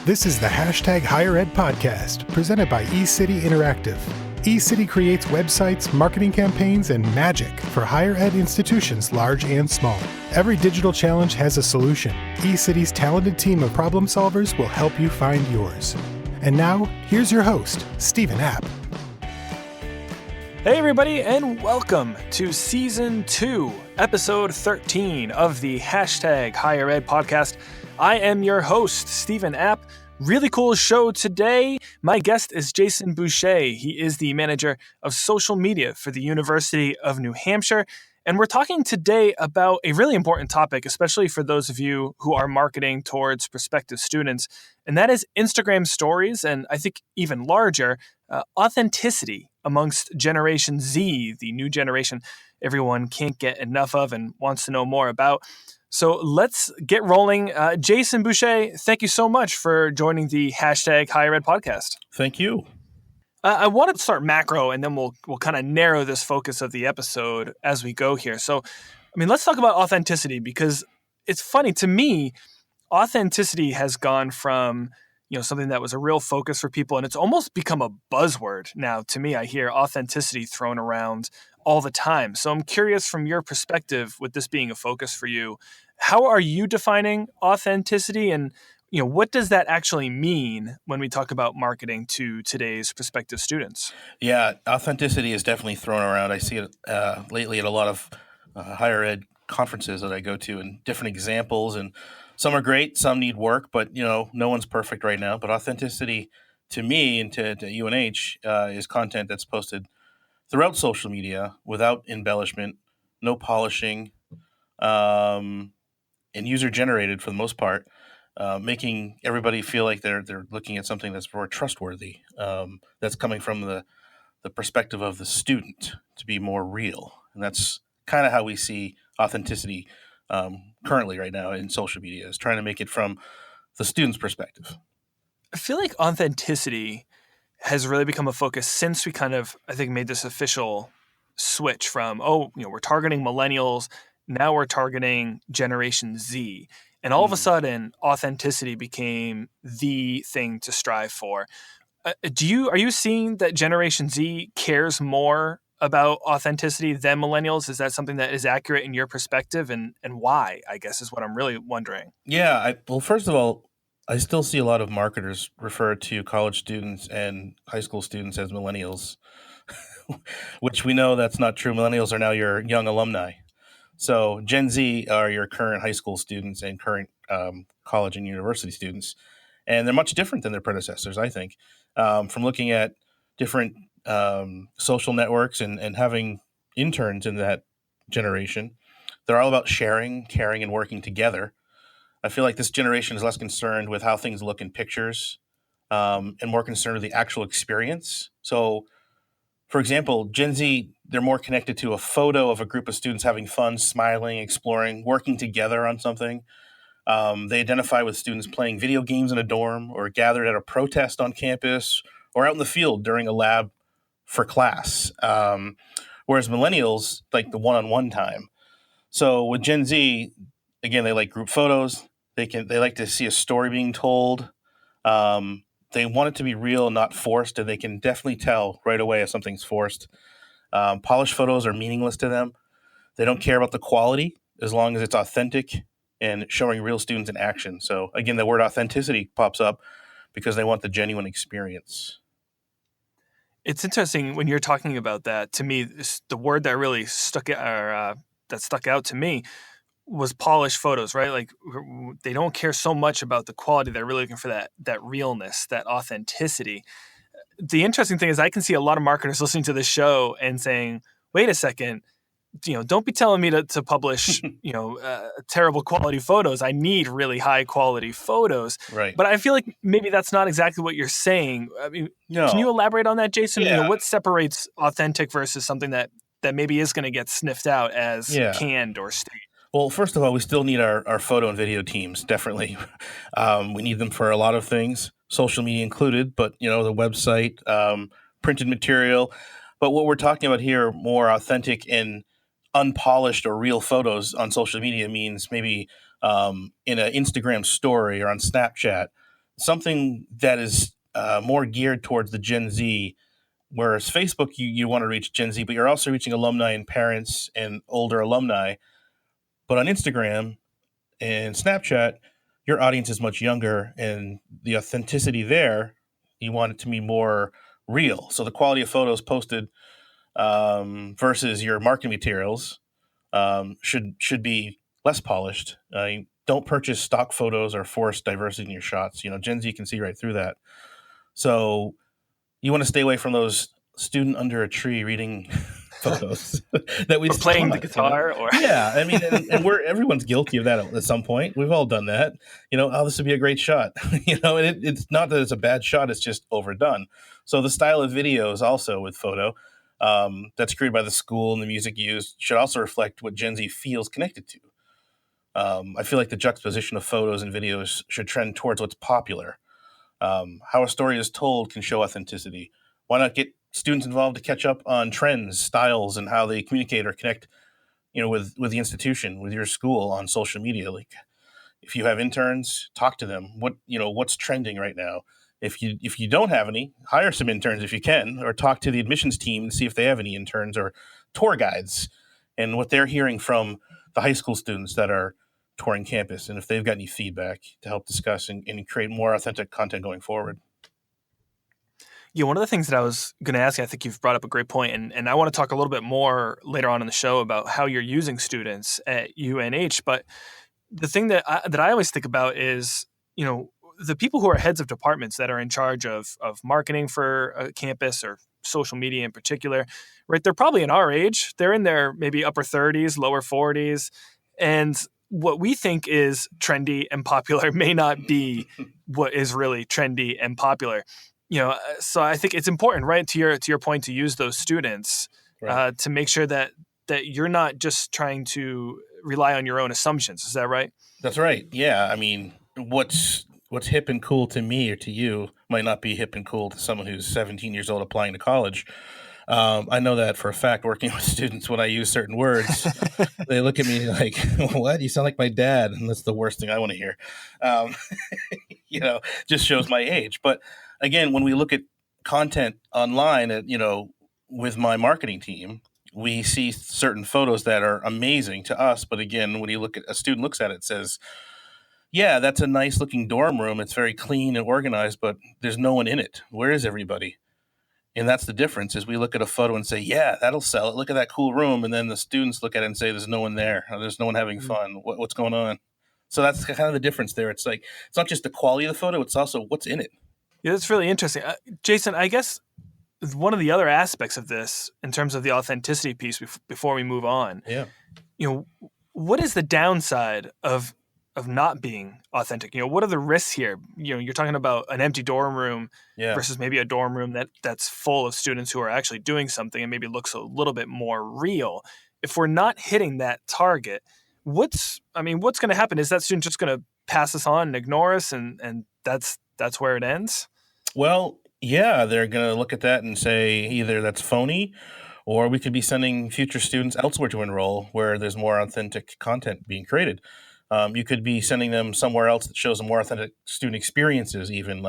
This is the Higher Ed podcast, presented by eCity Interactive. eCity creates websites, marketing campaigns, and magic for higher ed institutions large and small. Every digital challenge has a solution. eCity's talented team of problem solvers will help you find yours. And now, here's your host, Stephen App. Hey everybody, and welcome to Season 2, Episode 13 of the Higher Ed podcast. I am your host, Stephen App. Really cool show today. My guest is Jason Boucher. He is the manager of social media for the University of New Hampshire. And we're talking today about a really important topic, especially for those of you who are marketing towards prospective students. And that is Instagram stories, and I think even larger, authenticity amongst Generation Z, the new generation everyone can't get enough of and wants to know more about. So let's get rolling. Jason Boucher, thank you so much for joining the Higher Ed podcast. Thank you. I wanted to start macro, and then we'll kind of narrow this focus of the episode as we go here. So, let's talk about authenticity, because it's funny to me. Authenticity has gone from something that was a real focus for people, and it's almost become a buzzword now. To me, I hear authenticity thrown around all the time. So I'm curious, from your perspective, with this being a focus for you, how are you defining authenticity, and what does that actually mean when we talk about marketing to today's prospective students? Yeah, authenticity is definitely thrown around. I see it lately at a lot of higher ed conferences that I go to, and different examples, and some are great, some need work, but no one's perfect right now. But authenticity to me and to UNH is content that's posted throughout social media without embellishment, no polishing, and user-generated for the most part, making everybody feel like they're looking at something that's more trustworthy, that's coming from the perspective of the student, to be more real. And that's kind of how we see authenticity currently right now in social media, is trying to make it from the student's perspective. I feel like authenticity has really become a focus since we kind of, I think, made this official switch from, we're targeting millennials, now we're targeting Generation Z. And all of a sudden, authenticity became the thing to strive for. Are you seeing that Generation Z cares more about authenticity than millennials? Is that something that is accurate in your perspective, and why, I guess, is what I'm really wondering. Yeah, well, first of all, I still see a lot of marketers refer to college students and high school students as millennials, which we know that's not true. Millennials are now your young alumni. So Gen Z are your current high school students and current college and university students. And they're much different than their predecessors, I think. From looking at different social networks and having interns in that generation, they're all about sharing, caring, and working together. I feel like this generation is less concerned with how things look in pictures, and more concerned with the actual experience. So, for example, Gen Z, they're more connected to a photo of a group of students having fun, smiling, exploring, working together on something. They identify with students playing video games in a dorm, or gathered at a protest on campus, or out in the field during a lab for class. Whereas millennials like the one-on-one time. So with Gen Z, again, they like group photos. They like to see a story being told. They want it to be real, not forced, and they can definitely tell right away if something's forced. Polished photos are meaningless to them. They don't care about the quality as long as it's authentic and showing real students in action. So again, the word authenticity pops up because they want the genuine experience. It's interesting when you're talking about that. To me, the word that really stuck out to me was polished photos, right? Like, they don't care so much about the quality. They're really looking for that realness, that authenticity. The interesting thing is, I can see a lot of marketers listening to this show and saying, wait a second, don't be telling me to publish, terrible quality photos. I need really high quality photos. Right. But I feel like maybe that's not exactly what you're saying. No. Can you elaborate on that, Jason? Yeah. What separates authentic versus something that maybe is going to get sniffed out as canned or staged? Well, first of all, we still need our photo and video teams, definitely. We need them for a lot of things, social media included, but, the website, printed material. But what we're talking about here, more authentic and unpolished or real photos on social media, means maybe in an Instagram story or on Snapchat, something that is more geared towards the Gen Z. Whereas Facebook, you want to reach Gen Z, but you're also reaching alumni and parents and older alumni. But on Instagram and Snapchat, your audience is much younger, and the authenticity there, you want it to be more real. So the quality of photos posted versus your marketing materials should be less polished. Don't purchase stock photos or force diversity in your shots. Gen Z can see right through that. So you want to stay away from those student under a tree reading photos that we Or playing the guitar, or yeah, I mean, and everyone's guilty of that at some point. We've all done that. Oh, this would be a great shot. And it's not that it's a bad shot; it's just overdone. So the style of videos also with photo that's created by the school and the music used should also reflect what Gen Z feels connected to. I feel like the juxtaposition of photos and videos should trend towards what's popular. How a story is told can show authenticity. Why not get students involved to catch up on trends, styles, and how they communicate or connect, with the institution, with your school on social media? Like, if you have interns, talk to them. What's trending right now? If you don't have any, hire some interns if you can, or talk to the admissions team and see if they have any interns or tour guides and what they're hearing from the high school students that are touring campus, and if they've got any feedback to help discuss and create more authentic content going forward. Yeah, one of the things that I was going to ask you, I think you've brought up a great point, and I want to talk a little bit more later on in the show about how you're using students at UNH. But the thing that I always think about is, the people who are heads of departments that are in charge of marketing for a campus or social media in particular, right? They're probably in our age. They're in their maybe upper 30s, lower 40s, and what we think is trendy and popular may not be what is really trendy and popular. So I think it's important, right, to your point, to use those students Right. to make sure that you're not just trying to rely on your own assumptions. Is that right? That's right. Yeah. I mean, what's hip and cool to me or to you might not be hip and cool to someone who's 17 years old applying to college. I know that for a fact, working with students, when I use certain words, they look at me like, what? You sound like my dad. And that's the worst thing I want to hear. Um, just shows my age. But again, when we look at content online, with my marketing team, we see certain photos that are amazing to us. But again, when a student looks at it, says, yeah, that's a nice looking dorm room. It's very clean and organized, but there's no one in it. Where is everybody? And that's the difference, is we look at a photo and say, yeah, that'll sell it. Look at that cool room. And then the students look at it and say, there's no one there. Or there's no one having fun. What's going on? So that's kind of the difference there. It's like, it's not just the quality of the photo, it's also what's in it. Yeah, that's really interesting. Jason, I guess one of the other aspects of this, in terms of the authenticity piece before we move on, Yeah. What is the downside of not being authentic? What are the risks here? You're talking about an empty dorm room versus maybe a dorm room that's full of students who are actually doing something and maybe looks a little bit more real. If we're not hitting that target, what's going to happen? Is that student just going to pass us on and ignore us, and that's where it ends? Well, yeah, they're going to look at that and say either that's phony, or we could be sending future students elsewhere to enroll where there's more authentic content being created. You could be sending them somewhere else that shows them more authentic student experiences, even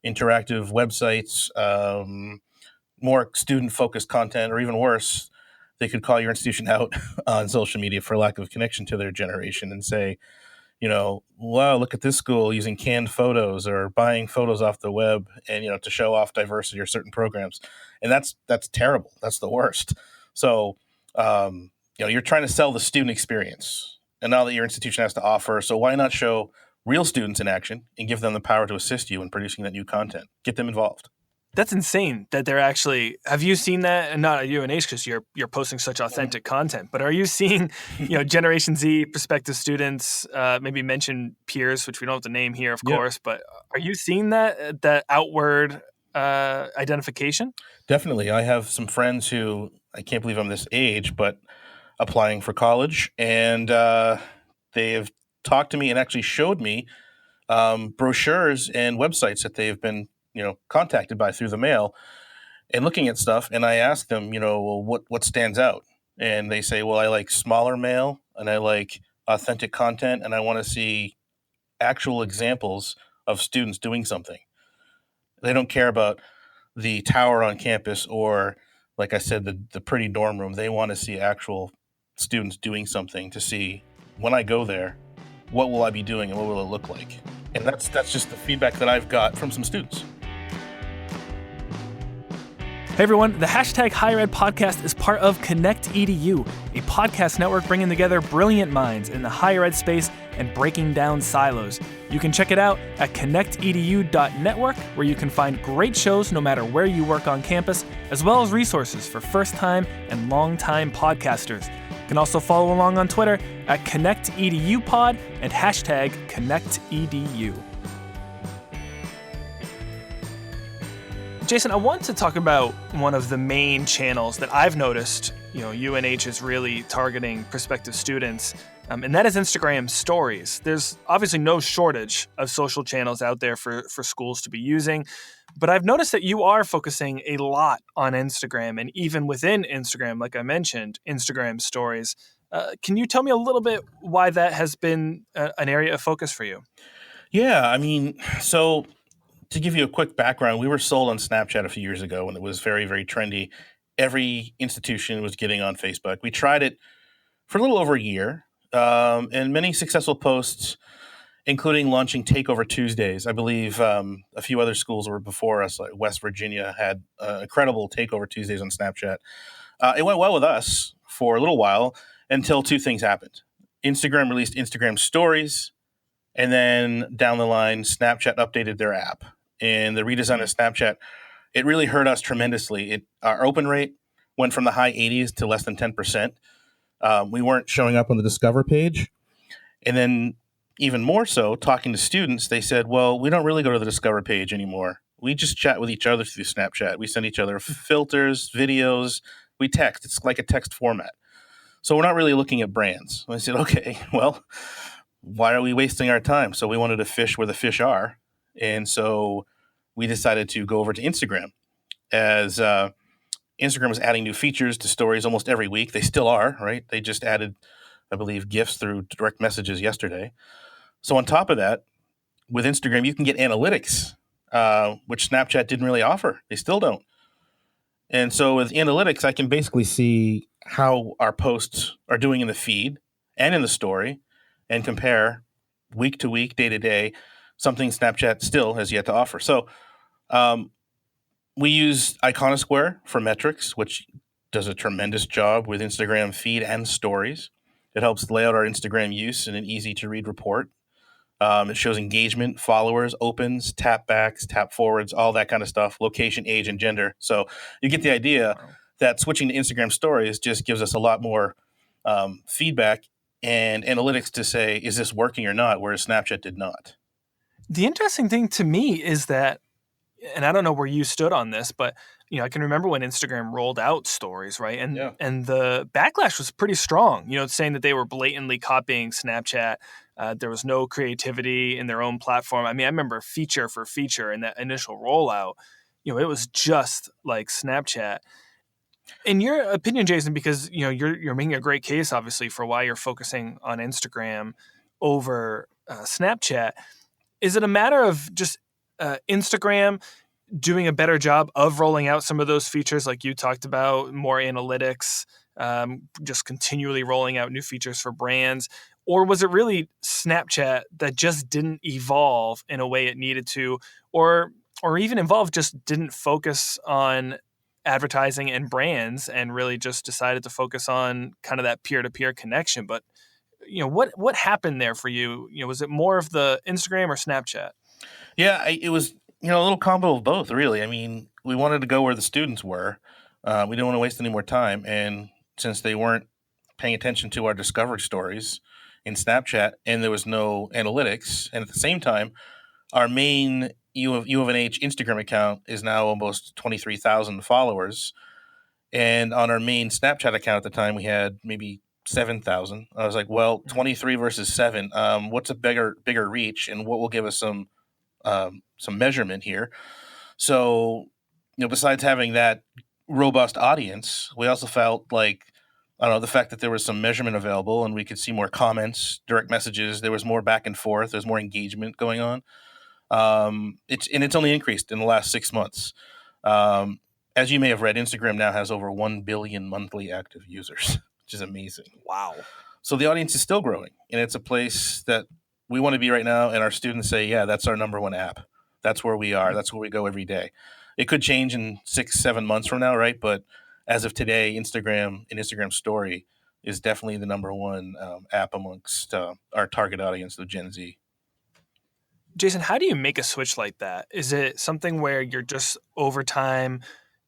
interactive websites, more student-focused content, or even worse, they could call your institution out on social media for lack of connection to their generation and say, wow, look at this school using canned photos or buying photos off the web and, to show off diversity or certain programs. And that's terrible. That's the worst. So, you're trying to sell the student experience and all that your institution has to offer. So why not show real students in action and give them the power to assist you in producing that new content? Get them involved. That's insane that they're actually. Have you seen that? And not at UNH because you're posting such authentic content. But are you seeing, Generation Z prospective students? Maybe mention peers, which we don't have to name here, of course. But are you seeing that outward identification? Definitely. I have some friends who, I can't believe I'm this age, but applying for college, and they have talked to me and actually showed me brochures and websites that they've been contacted by through the mail, and looking at stuff. And I ask them, well, what stands out? And they say, well, I like smaller mail and I like authentic content, and I want to see actual examples of students doing something. They don't care about the tower on campus or, like I said, the pretty dorm room. They want to see actual students doing something to see, when I go there, what will I be doing and what will it look like? And that's just the feedback that I've got from some students. Hey everyone, the Hashtag Higher Ed podcast is part of Connect EDU, a podcast network bringing together brilliant minds in the higher ed space and breaking down silos. You can check it out at connectedu.network, where you can find great shows no matter where you work on campus, as well as resources for first-time and long-time podcasters. You can also follow along on Twitter at ConnectEDUPod and hashtag ConnectEDU. Jason, I want to talk about one of the main channels that I've noticed, UNH is really targeting prospective students, and that is Instagram stories. There's obviously no shortage of social channels out there for schools to be using, but I've noticed that you are focusing a lot on Instagram, and even within Instagram, like I mentioned, Instagram stories. Can you tell me a little bit why that has been an area of focus for you? Yeah, so to give you a quick background, we were sold on Snapchat a few years ago when it was very, very trendy. Every institution was getting on Facebook. We tried it for a little over a year, and many successful posts, including launching Takeover Tuesdays. I believe a few other schools were before us, like West Virginia, had incredible Takeover Tuesdays on Snapchat. It went well with us for a little while until two things happened. Instagram released Instagram Stories, and then down the line, Snapchat updated their app. And the redesign of Snapchat, it really hurt us tremendously. Our open rate went from the high 80s to less than 10%. We weren't showing up on the Discover page. And then even more so, talking to students, they said, well, we don't really go to the Discover page anymore. We just chat with each other through Snapchat. We send each other filters, videos. We text. It's like a text format. So we're not really looking at brands. I said, okay, well, why are we wasting our time? So we wanted to fish where the fish are. And so we decided to go over to Instagram, as Instagram was adding new features to stories almost every week. They still are, right? They just added, I believe, GIFs through direct messages yesterday. So on top of that, with Instagram, you can get analytics, which Snapchat didn't really offer. They still don't. And so with analytics, I can basically see how our posts are doing in the feed and in the story and compare week to week, day to day, something Snapchat still has yet to offer. So we use Iconosquare for metrics, which does a tremendous job with Instagram feed and stories. It helps lay out our Instagram use in an easy-to-read report. It shows engagement, followers, opens, tap backs, tap forwards, all that kind of stuff, location, age, and gender. So you get the idea that switching to Instagram stories just gives us a lot more feedback and analytics to say, is this working or not, whereas Snapchat did not. The interesting thing to me is that, and I don't know where you stood on this, but I can remember when Instagram rolled out stories, right? And the backlash was pretty strong, saying that they were blatantly copying Snapchat. There was no creativity in their own platform. I remember feature for feature in that initial rollout, it was just like Snapchat. In your opinion, Jason, because you're making a great case, obviously, for why you're focusing on Instagram over Snapchat. Is it a matter of just Instagram doing a better job of rolling out some of those features like you talked about, more analytics, just continually rolling out new features for brands? Or was it really Snapchat that just didn't evolve in a way it needed to, or even evolve, just didn't focus on advertising and brands and really just decided to focus on kind of that peer-to-peer connection? But what happened there for you? Was it more of the Instagram or Snapchat? Yeah, it was a little combo of both, really. We wanted to go where the students were. We didn't want to waste any more time, and since they weren't paying attention to our discovery stories in Snapchat, and there was no analytics, and at the same time, our main U of UNH Instagram account is now almost 23,000 followers, and on our main Snapchat account at the time, we had maybe 7,000. I was like, well, 23 versus 7. What's a bigger reach, and what will give us some measurement here? So, besides having that robust audience, we also felt like, the fact that there was some measurement available and we could see more comments, direct messages, there was more back and forth, there's more engagement going on. It's only increased in the last 6 months. As you may have read, Instagram now has over 1 billion monthly active users, which is amazing. Wow. So the audience is still growing, and it's a place that we want to be right now. And our students say, yeah, that's our number one app. That's where we are. That's where we go every day. It could change in 6-7 months from now, right? But as of today, Instagram and Instagram Story is definitely the number one app amongst our target audience of Gen Z. Jason, how do you make a switch like that? Is it something where you're just over time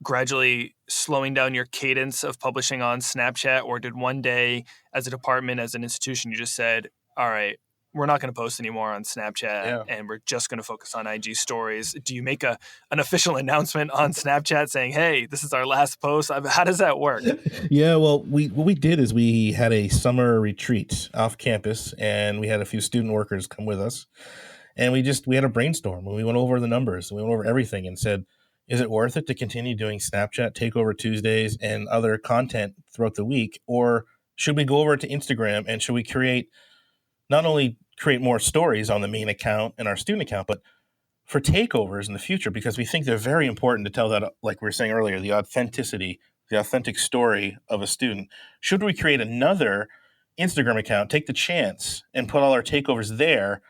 gradually slowing down your cadence of publishing on Snapchat, or did one day as a department, as an institution, you just said, all right, we're not going to post anymore on Snapchat and we're just going to focus on IG stories? Do you make an official announcement on Snapchat saying, hey, this is our last post? How does that work? Yeah, well, what we did is we had a summer retreat off campus, and we had a few student workers come with us. And we had a brainstorm, and we went over the numbers, and we went over everything and said, is it worth it to continue doing Snapchat Takeover Tuesdays and other content throughout the week? Or should we go over to Instagram, and should we not only create more stories on the main account and our student account, but for takeovers in the future, because we think they're very important to tell that, like we were saying earlier, the authentic story of a student. Should we create another Instagram account, take the chance, and put all our takeovers there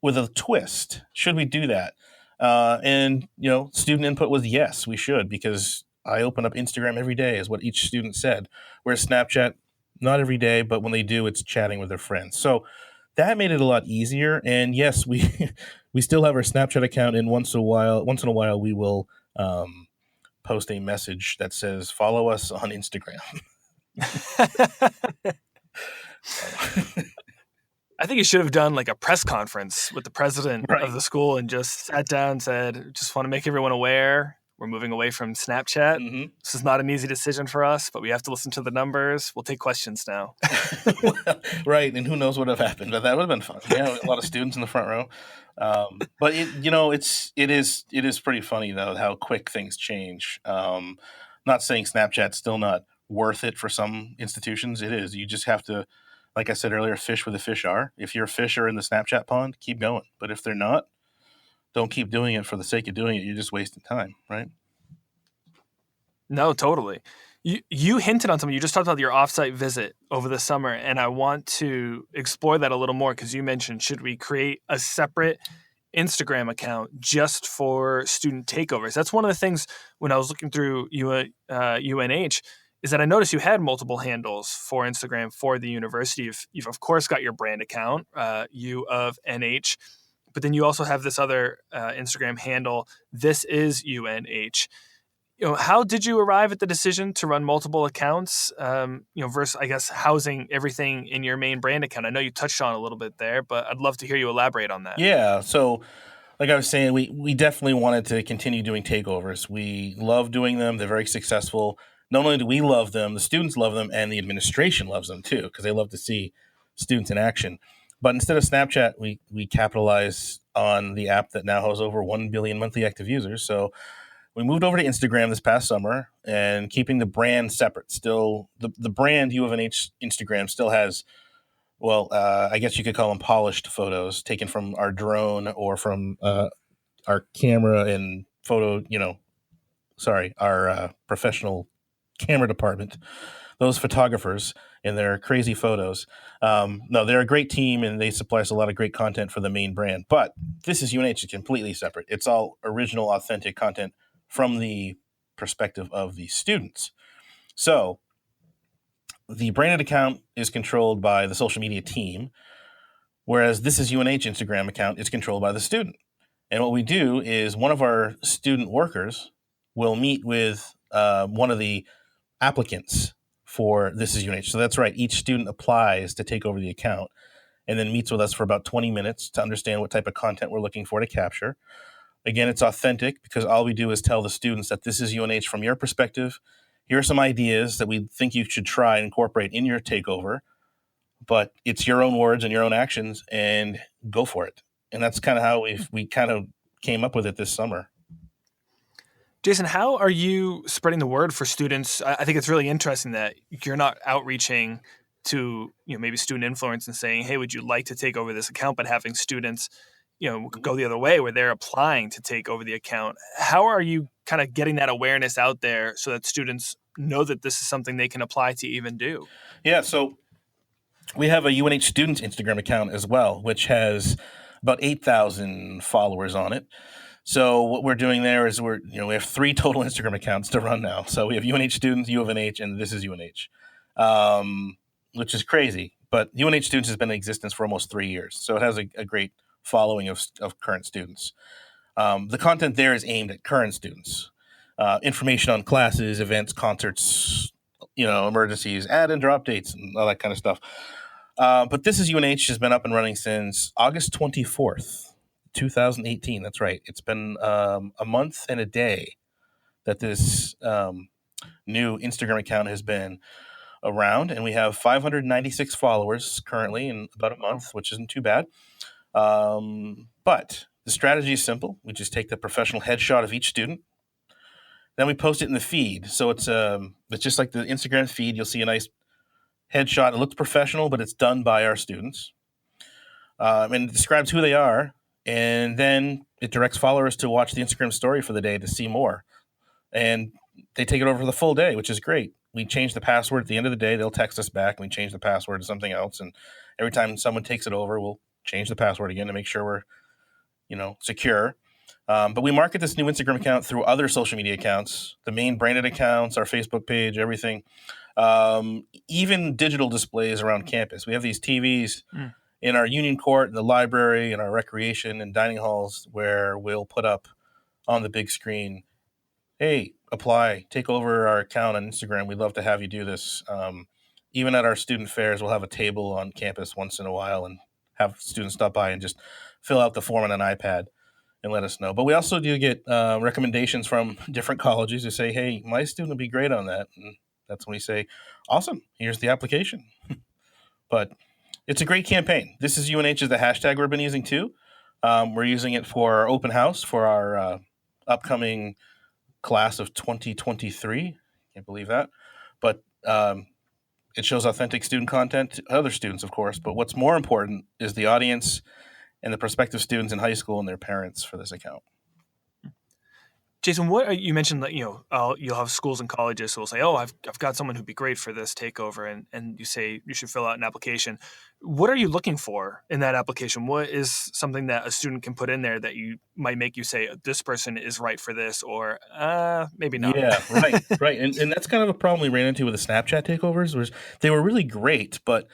with a twist? Should we do that? And student input was yes, we should, because I open up Instagram every day, is what each student said. Whereas Snapchat, not every day, but when they do, it's chatting with their friends. So that made it a lot easier. And yes, we still have our Snapchat account, and once in a while we will post a message that says, follow us on Instagram. I think you should have done like a press conference with the president of the school and just sat down and said, just want to make everyone aware we're moving away from Snapchat. Mm-hmm. This is not an easy decision for us, but we have to listen to the numbers. We'll take questions now. Well, right. And who knows what would have happened, but that would have been fun. Yeah, a lot of students in the front row. But it is pretty funny though, how quick things change. Not saying Snapchat's still not worth it for some institutions. It is. You just have to, like I said earlier, fish where the fish are. If your fish are in the Snapchat pond, keep going. But if they're not, don't keep doing it for the sake of doing it. You're just wasting time, right? No, totally. You hinted on something. You just talked about your offsite visit over the summer, and I want to explore that a little more, because you mentioned, should we create a separate Instagram account just for student takeovers? That's one of the things when I was looking through UNH, is that I noticed you had multiple handles for Instagram for the university. You've of course got your brand account, U of NH, but then you also have this other Instagram handle, This is UNH. How did you arrive at the decision to run multiple accounts, versus, I guess, housing everything in your main brand account? I know you touched on a little bit there, but I'd love to hear you elaborate on that. Yeah. So like I was saying, we definitely wanted to continue doing takeovers. We love doing them. They're very successful. Not only do we love them, the students love them, and the administration loves them too, because they love to see students in action. But instead of Snapchat, we capitalize on the app that now has over 1 billion monthly active users. So we moved over to Instagram this past summer, and keeping the brand separate. Still, the brand U of NH Instagram still has, I guess you could call them polished photos taken from our drone or from our camera and photo, our professional camera department, those photographers and their crazy photos. No, they're a great team, and they supply us a lot of great content for the main brand. But This is UNH is completely separate. It's all original, authentic content from the perspective of the students. So the branded account is controlled by the social media team, whereas This is UNH Instagram account is controlled by the student. And what we do is one of our student workers will meet with one of the applicants for This is UNH. So that's right. Each student applies to take over the account and then meets with us for about 20 minutes to understand what type of content we're looking for to capture. Again, it's authentic, because all we do is tell the students that this is UNH from your perspective. Here are some ideas that we think you should try and incorporate in your takeover, but it's your own words and your own actions, and go for it. And that's kind of how we kind of came up with it this summer. Jason, how are you spreading the word for students? I think it's really interesting that you're not outreaching to maybe student influence and saying, hey, would you like to take over this account, but having students we could go the other way where they're applying to take over the account. How are you kind of getting that awareness out there so that students know that this is something they can apply to even do? Yeah, so we have a UNH Students Instagram account as well, which has about 8,000 followers on it. So what we're doing there is we have 3 total Instagram accounts to run now. So we have UNH Students, U of NH, and this is UNH, which is crazy. But UNH Students has been in existence for almost 3 years. So it has a great following of current students. The content there is aimed at current students. Information on classes, events, concerts, emergencies, add and drop dates, and all that kind of stuff. But This is UNH has been up and running since August 24th, 2018. That's right. It's been a month and a day that this new Instagram account has been around, and we have 596 followers currently in about a month, which isn't too bad. But the strategy is simple. We just take the professional headshot of each student. Then we post it in the feed. So it's just like the Instagram feed. You'll see a nice headshot. It looks professional, but it's done by our students. And it describes who they are. And then it directs followers to watch the Instagram story for the day to see more. And they take it over for the full day, which is great. We change the password at the end of the day. They'll text us back, and we change the password to something else. And every time someone takes it over, we'll change the password again to make sure we're, secure. But we market this new Instagram account through other social media accounts, the main branded accounts, our Facebook page, everything. Even digital displays around campus. We have these TVs in our Union Court, in the library, in our recreation and dining halls where we'll put up on the big screen, hey, apply, take over our account on Instagram. We'd love to have you do this. Even at our student fairs, we'll have a table on campus once in a while and have students stop by and just fill out the form on an iPad and let us know. But we also do get recommendations from different colleges who say, hey, my student would be great on that. And that's when we say, awesome, here's the application. But it's a great campaign. This is UNH is the hashtag we've been using too. We're using it for our open house for our upcoming class of 2023. Can't believe that. But it shows authentic student content to other students, of course. But what's more important is the audience and the prospective students in high school and their parents for this account. Jason, you mentioned that you'll have schools and colleges, so we'll say, "Oh, I've got someone who'd be great for this takeover," and you say you should fill out an application. What are you looking for in that application? What is something that a student can put in there that you might make you say this person is right for this, or maybe not? Yeah, right, and that's kind of a problem we ran into with the Snapchat takeovers. Was they were really great, but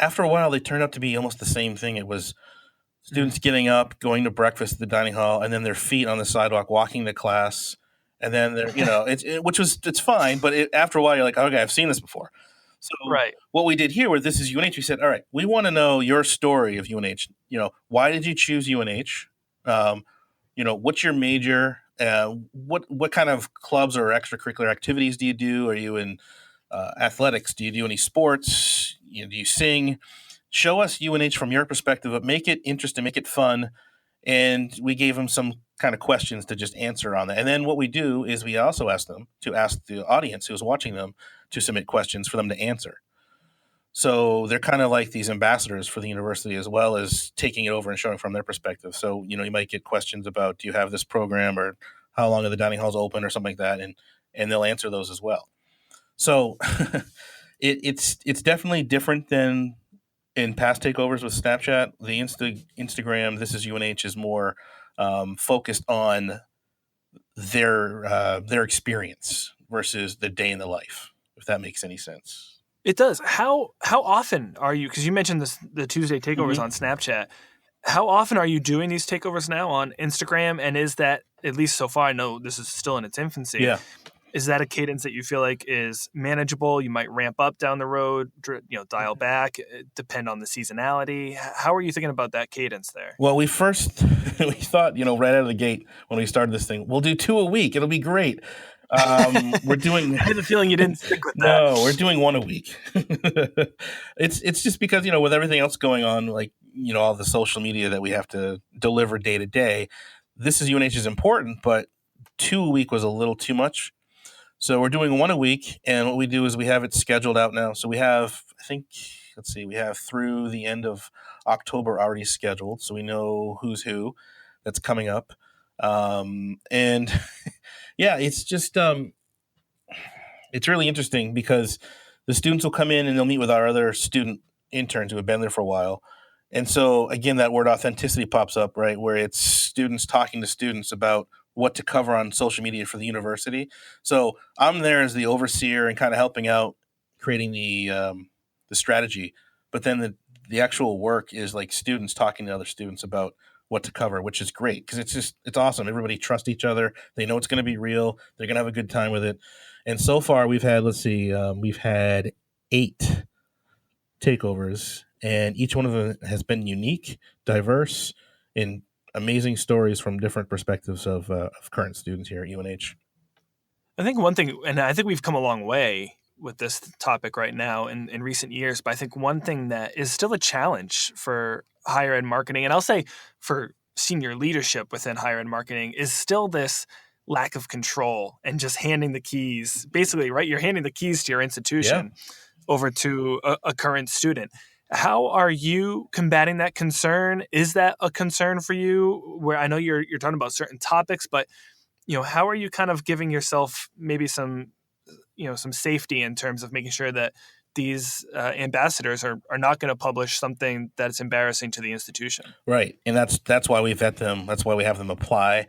after a while they turned out to be almost the same thing. It was students getting up, going to breakfast at the dining hall, and then their feet on the sidewalk, walking to class, and then they're, it's fine, but after a while you're like, okay, I've seen this before. So Right. What we did here with This is UNH, we said, all right, we want to know your story of UNH. Why did you choose UNH? What's your major? What kind of clubs or extracurricular activities do you do? Are you in athletics? Do you do any sports? Do you sing? Show us UNH from your perspective, but make it interesting, make it fun. And we gave them some kind of questions to just answer on that. And then what we do is we also ask them to ask the audience who's watching them to submit questions for them to answer. So they're kind of like these ambassadors for the university, as well as taking it over and showing from their perspective. So, you might get questions about, do you have this program, or how long are the dining halls open, or something like that. And they'll answer those as well. So it's definitely different than in past takeovers with Snapchat. The Instagram, This is UNH, is more focused on their experience versus the day in the life, if that makes any sense. It does. How often are you, because you mentioned the Tuesday takeovers on Snapchat, how often are you doing these takeovers now on Instagram? And is that, at least so far, I know this is still in its infancy. Yeah. Is that a cadence that you feel like is manageable? You might ramp up down the road, dial back, depend on the seasonality. How are you thinking about that cadence there? Well, we thought, right out of the gate when we started this thing, we'll do 2 a week. It'll be great. We're doing. I have a feeling you didn't stick with that. No, we're doing 1 a week. It's just because, with everything else going on, like, all the social media that we have to deliver day to day, This is UNH is important, but 2 a week was a little too much. So we're doing 1 a week, and what we do is we have it scheduled out now. So we have, we have through the end of October already scheduled, so we know who's who that's coming up. And yeah, it's just it's really interesting because the students will come in and they'll meet with our other student interns who have been there for a while. And so again, that word authenticity pops up, right? Where it's students talking to students about what to cover on social media for the university. So I'm there as the overseer and kind of helping out creating the strategy. But then the actual work is like students talking to other students about what to cover, which is great because it's awesome. Everybody trusts each other. They know it's going to be real. They're going to have a good time with it. And so far we've had, we've had 8 takeovers, and each one of them has been unique, diverse, and amazing stories from different perspectives of current students here at UNH. I think one thing, and I think we've come a long way with this topic right now in recent years, but I think one thing that is still a challenge for higher ed marketing, and I'll say for senior leadership within higher ed marketing, is still this lack of control and just handing the keys. Basically, right? You're handing the keys to your institution over to a current student. How are you combating that concern? Is that a concern for you? Where I know you're talking about certain topics, but how are you kind of giving yourself maybe some safety in terms of making sure that these ambassadors are not going to publish something that's embarrassing to the institution? Right. And that's why we vet them. That's why we have them apply.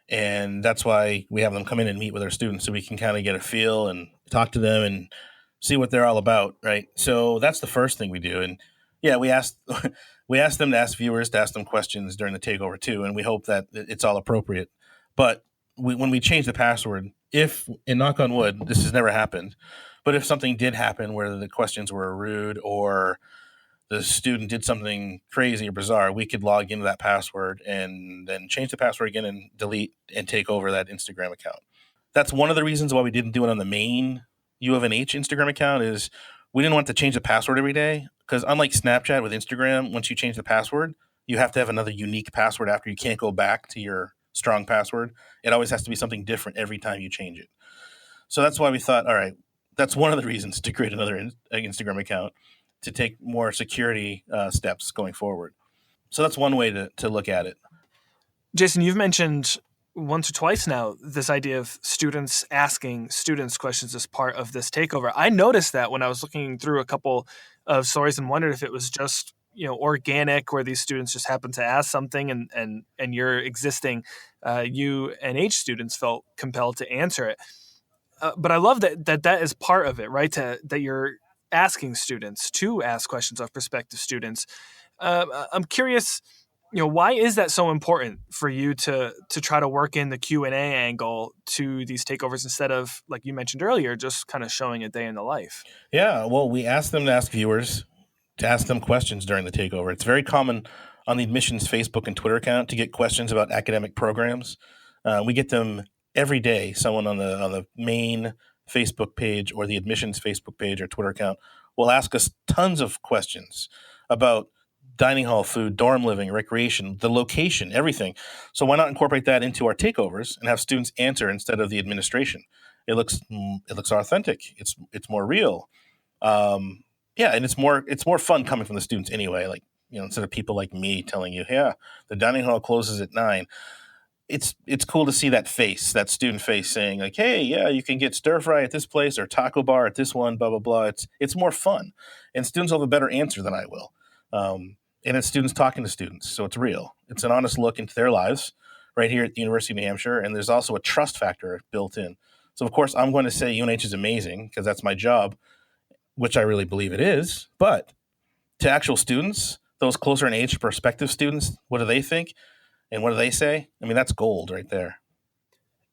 And that's why we have them come in and meet with our students so we can kind of get a feel and talk to them and see what they're all about. Right. So that's the first thing we do. And yeah, we ask them to ask viewers to ask them questions during the takeover too. And we hope that it's all appropriate. But when we change the password, if, and knock on wood, this has never happened, but if something did happen where the questions were rude or the student did something crazy or bizarre, we could log into that password and then change the password again and delete and take over that Instagram account. That's one of the reasons why we didn't do it on the main UNH Instagram account is we didn't want to change the password every day because unlike Snapchat with Instagram, once you change the password, you have to have another unique password after. You can't go back to your strong password. It always has to be something different every time you change it. So that's why we thought, all right, that's one of the reasons to create another Instagram account to take more security steps going forward. So that's one way to look at it. Jason, you've mentioned once or twice now this idea of students asking students questions as part of this takeover. I noticed that when I was looking through a couple of stories and wondered if it was just organic, where these students just happened to ask something and your existing UNH students felt compelled to answer it. But I love that is part of it, right? That you're asking students to ask questions of prospective students. I'm curious, why is that so important for you to try to work in the Q&A angle to these takeovers instead of, like you mentioned earlier, just kind of showing a day in the life? Yeah, well, we ask them to ask viewers to ask them questions during the takeover. It's very common on the admissions Facebook and Twitter account to get questions about academic programs. We get them every day. Someone on the main Facebook page or the admissions Facebook page or Twitter account will ask us tons of questions about dining hall food, dorm living, recreation, the location, everything. So why not incorporate that into our takeovers and have students answer instead of the administration? It looks authentic. It's more real. Yeah, and it's more fun coming from the students anyway. Like, instead of people like me telling you, yeah, the dining hall closes at 9. It's cool to see that face, that student face saying like, hey, yeah, you can get stir fry at this place or taco bar at this one, blah, blah, blah. It's more fun. And students will have a better answer than I will. And it's students talking to students. So it's real. It's an honest look into their lives right here at the University of New Hampshire. And there's also a trust factor built in. So, of course, I'm going to say UNH is amazing because that's my job, which I really believe it is. But to actual students, those closer in age to prospective students, what do they think? And what do they say? I mean, that's gold right there.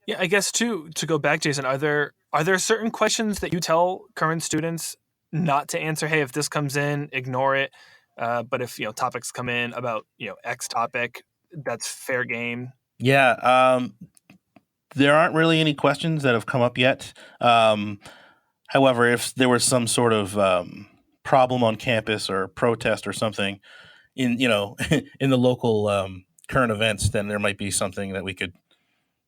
Yeah, I guess to go back, Jason, are there certain questions that you tell current students not to answer? Hey, if this comes in, ignore it. But if topics come in about X topic, that's fair game. Yeah, there aren't really any questions that have come up yet. However, if there was some sort of problem on campus or protest or something in in the local current events, then there might be something that we could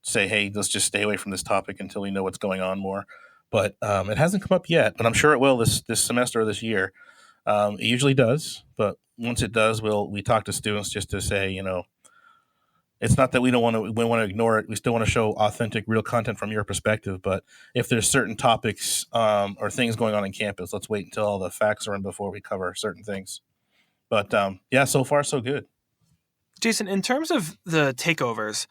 say, hey, let's just stay away from this topic until we know what's going on more. But it hasn't come up yet, but I'm sure it will this semester or this year. It usually does, but once it does, we talk to students just to say, it's not that we want to ignore it. We still want to show authentic, real content from your perspective. But if there's certain topics or things going on in campus, let's wait until all the facts are in before we cover certain things. But so far so good. Jason, in terms of the takeovers,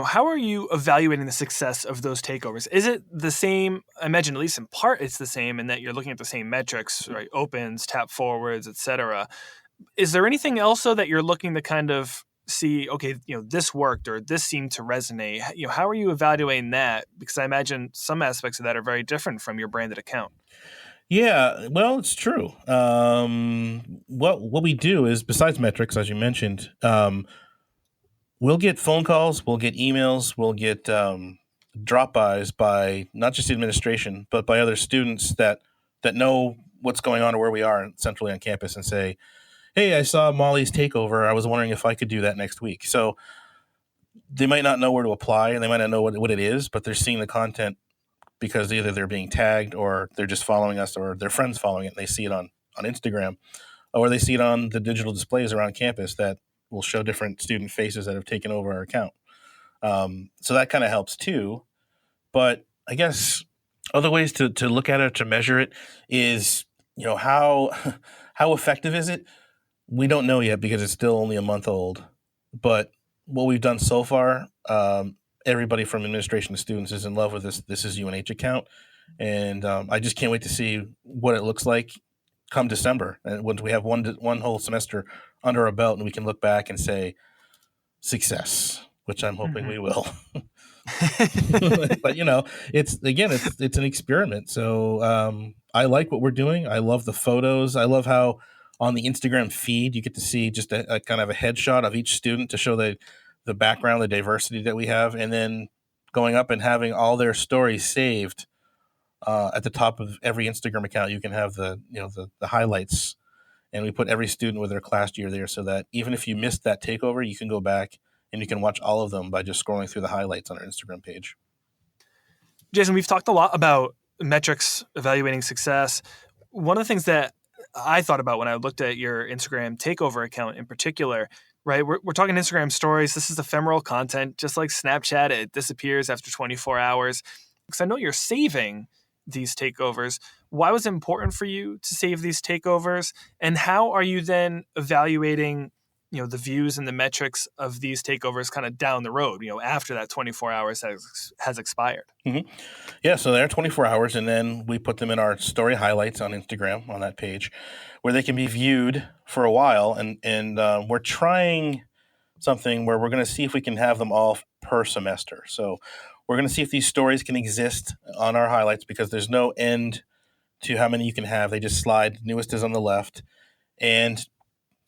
how are you evaluating the success of those takeovers? Is it the same? I imagine at least in part it's the same in that you're looking at the same metrics, right? Opens, tap forwards, etc. Is there anything else though that you're looking to kind of see, okay, this worked or this seemed to resonate? How are you evaluating that? Because I imagine some aspects of that are very different from your branded account. Yeah, well, it's true. What we do is, besides metrics, as you mentioned, we'll get phone calls, we'll get emails, we'll get drop-bys by not just the administration, but by other students that know what's going on or where we are centrally on campus and say, hey, I saw Molly's takeover. I was wondering if I could do that next week. So they might not know where to apply and they might not know what it is, but they're seeing the content because either they're being tagged or they're just following us or their friends following it and they see it on Instagram, or they see it on the digital displays around campus that will show different student faces that have taken over our account. So that kind of helps too. But I guess other ways to look at it, to measure it is, how effective is it? We don't know yet because it's still only a month old. But what we've done so far, everybody from administration to students is in love with this is UNH account. And I just can't wait to see what it looks like come December. And once we have one whole semester under our belt and we can look back and say success, which I'm hoping we will. But it's an experiment. So I like what we're doing. I love the photos. I love how on the Instagram feed you get to see just a kind of a headshot of each student to show the background, the diversity that we have, and then going up and having all their stories saved at the top of every Instagram account. You can have the highlights, and we put every student with their class year there so that even if you missed that takeover, you can go back and you can watch all of them by just scrolling through the highlights on our Instagram page. Jason, we've talked a lot about metrics, evaluating success. One of the things that I thought about when I looked at your Instagram takeover account in particular, right? We're talking Instagram stories. This is ephemeral content, just like Snapchat. It disappears after 24 hours. Because I know you're saving these takeovers. Why was it important for you to save these takeovers? And how are you then evaluating, the views and the metrics of these takeovers kind of down the road, after that 24 hours has expired? Mm-hmm. Yeah, so they're 24 hours, and then we put them in our story highlights on Instagram on that page where they can be viewed for a while. And we're trying something where we're going to see if we can have them all per semester. So we're going to see if these stories can exist on our highlights because there's no end to how many you can have. They just slide. Newest is on the left, and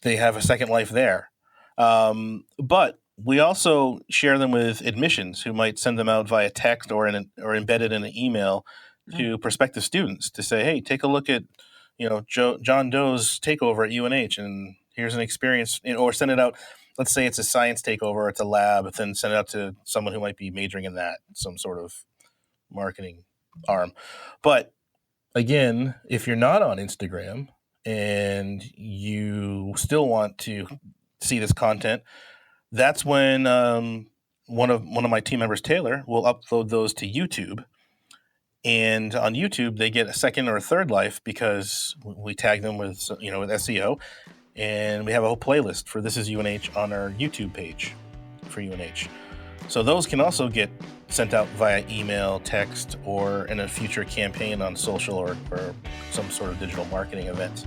they have a second life there. But we also share them with admissions who might send them out via text or embedded in an email to prospective students to say, hey, take a look at John Doe's takeover at UNH, and here's an experience, or send it out. Let's say it's a science takeover, it's a lab, but then send it out to someone who might be majoring in that, some sort of marketing arm. But again, if you're not on Instagram and you still want to see this content, that's when one of my team members, Taylor, will upload those to YouTube. And on YouTube, they get a second or a third life because we tag them with SEO. And we have a whole playlist for This is UNH on our YouTube page for UNH. So those can also get sent out via email, text, or in a future campaign on social or some sort of digital marketing event.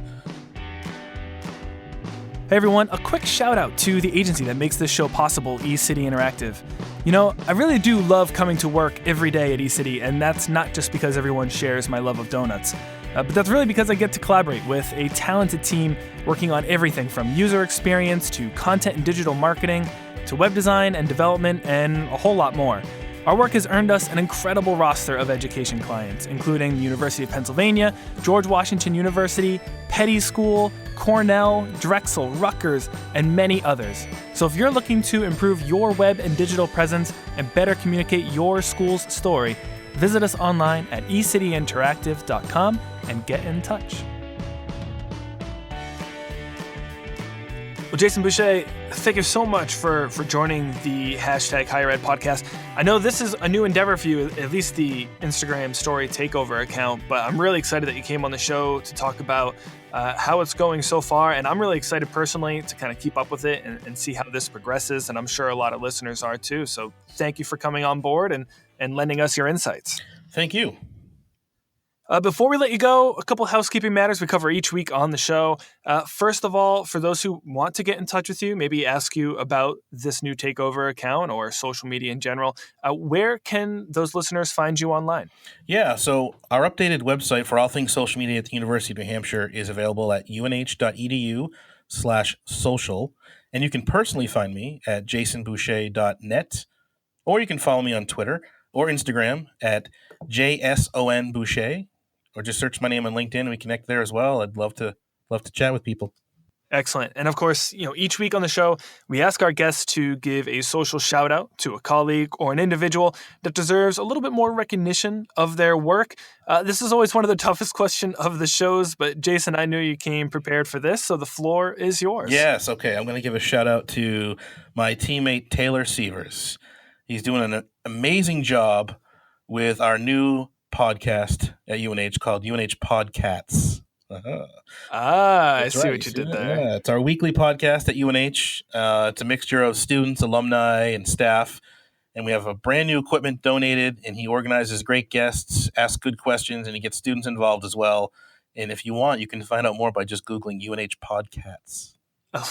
Hey everyone, a quick shout out to the agency that makes this show possible, eCity Interactive. I really do love coming to work every day at eCity, and that's not just because everyone shares my love of donuts. But that's really because I get to collaborate with a talented team working on everything from user experience to content and digital marketing to web design and development and a whole lot more. Our work has earned us an incredible roster of education clients, including the University of Pennsylvania, George Washington University, Petty School, Cornell, Drexel, Rutgers, and many others. So if you're looking to improve your web and digital presence and better communicate your school's story, visit us online at ecityinteractive.com and get in touch. Well, Jason Boucher, thank you so much for joining the hashtag Higher Ed podcast. I know this is a new endeavor for you, at least the Instagram story takeover account, but I'm really excited that you came on the show to talk about how it's going so far. And I'm really excited personally to kind of keep up with it and see how this progresses. And I'm sure a lot of listeners are too. So thank you for coming on board and lending us your insights. Thank you. Before we let you go, a couple housekeeping matters we cover each week on the show. First of all, for those who want to get in touch with you, maybe ask you about this new takeover account or social media in general, where can those listeners find you online? Yeah, so our updated website for all things social media at the University of New Hampshire is available at unh.edu/social. And you can personally find me at jasonboucher.net, or you can follow me on Twitter or Instagram at JSONBoucher. Or just search my name on LinkedIn and we connect there as well. I'd love to chat with people. Excellent. And of course, each week on the show, we ask our guests to give a social shout out to a colleague or an individual that deserves a little bit more recognition of their work. This is always one of the toughest questions of the shows, but Jason, I knew you came prepared for this, so the floor is yours. Yes. Okay. I'm going to give a shout out to my teammate, Taylor Sievers. He's doing an amazing job with our new podcast at UNH called UNH Podcats. I see what you did there. Yeah, it's our weekly podcast at UNH. It's a mixture of students, alumni, and staff. And we have a brand new equipment donated, and he organizes great guests, asks good questions, and he gets students involved as well. And if you want, you can find out more by just Googling UNH Podcats. I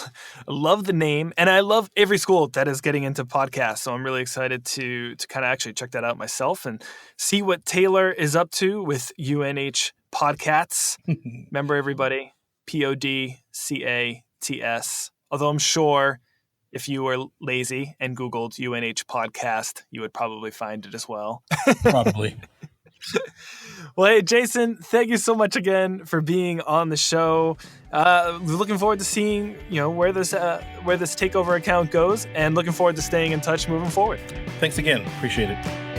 love the name, and I love every school that is getting into podcasts. So I'm really excited to kind of actually check that out myself and see what Taylor is up to with UNH Podcats. Remember, everybody, PODCATS. Although I'm sure if you were lazy and Googled UNH Podcast, you would probably find it as well. Probably. Well, hey, Jason, thank you so much again for being on the show. Looking forward to seeing, where this takeover account goes, and looking forward to staying in touch moving forward. Thanks again. Appreciate it.